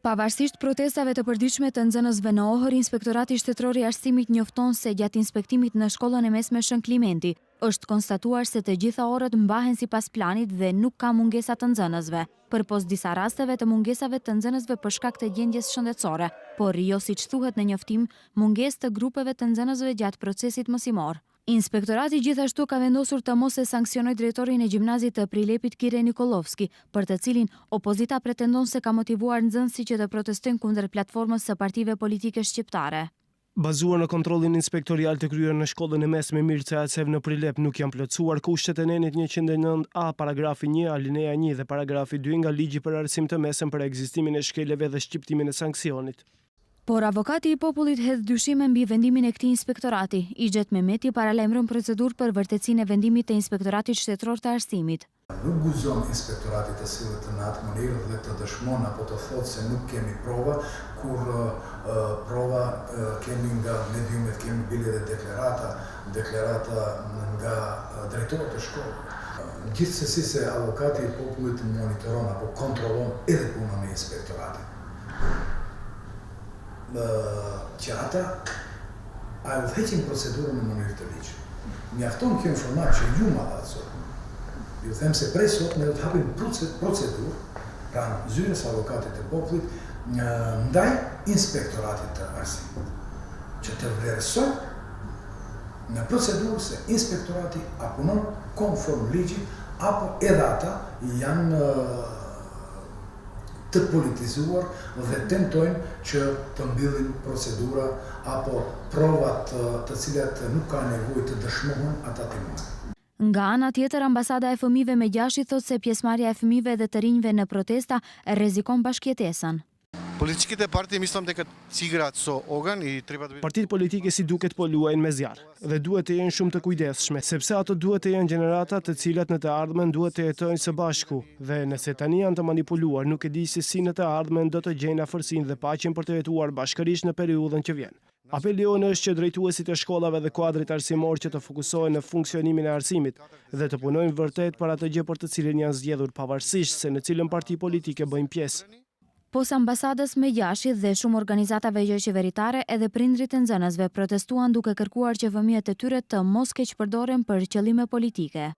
Pavarësisht protestave të përditshme të nxënësve në Ohër, Inspektorati Shtetëror i Arsimit njofton se gjatë inspektimit në shkollën e mesme Shën Klimenti është konstatuar se të gjitha orët mbahen sipas planit dhe nuk ka mungesa të nxënësve, përpos disa rasteve të mungesave të nxënësve për shkak të gjendjes shëndetësore, por jo siç thuhet në njoftim, mungesë të grupeve të nxënësve gjatë procesit mësimor. Inspektorati gjithashtu ka vendosur të mos e sanksionojë drejtorin e gjimnazit të Prilepit Kire Nikolovski, për të cilin opozita pretendon se ka motivuar nxënësit që të protestojnë kundër platformës së partive politike shqiptare. Bazuar në kontrollin inspektorial të kryer në shkollën e mesme Mircea Acev në Prilep, nuk janë plotësuar kushtet e nenit 109A paragrafi 1 alinea 1 dhe paragrafi 2 nga ligji për arsim të mesëm për ekzistimin e shkeleve dhe shqiptimin e sanksionit. Por avokati i popullit hedh dyshime mbi vendimin e këtij inspektorati. Igjet Mehmeti paralajmëron procedurë për vërtetësinë e vendimit të Inspektoratit Shtetëror të Arsimit. Nuk guzon inspektorati të sillet në atë mënyrë dhe të dëshmon apo të thotë se nuk kemi prova, kur prova kemi nga mediumet, kemi bile dhe deklarata nga drejtorët e shkollës. Gjithsesi se avokati i popullit monitoron apo kontrollon edhe punën e inspektoratit. Që ata a udhëheqin procedurën në mënyrë të ligjshme. Mjafton kjo informat që ju ma dhatë sot. Ju them se prej sot ne do të hapim procedurë pranë zyrës avokatit të popullit ndaj inspektoratit të arsimit, që të vlerësoj në procedurë se inspektorati a punon konform ligjit apo edhe ata janë të politizuar dhe tentojnë që të mbyllin procedura apo provat të cilat nuk ka nevojë të dëshmohen ata të marrin. Nga ana tjetër, ambasada e fëmijëve me gjashtë thot se pjesëmarrja e fëmijëve dhe të rinjve në protesta rrezikon bashkëjetesën. Политическите партии мислам дека си играат со оган и треба да Partitë politike si duket po luajnë me zjarr dhe duhet të jenë shumë të kujdesshme, sepse ato duhet të jenë gjenerata të cilat në të ardhmen duhet të jetojnë së bashku dhe nëse tani janë të manipuluar, nuk e di se si në të ardhmen do të gjejnë afërsinë dhe paqen për të jetuar bashkërisht në periudhën që vjen. Apeli jonë është që drejtuesit e shkollave dhe kuadrit arsimor që të fokusohen në funksionimin e arsimit dhe të punojnë vërtet për atë gjë për të cilën janë zgjedhur pavarësisht se në cilën parti politike bëjnë pjesë. Pos ambasadës me gjashit dhe shumë organizatave jo qeveritare, edhe prindrit e nxënësve protestuan duke kërkuar që fëmijët e tyre të mos keqpërdoren për qëllime politike.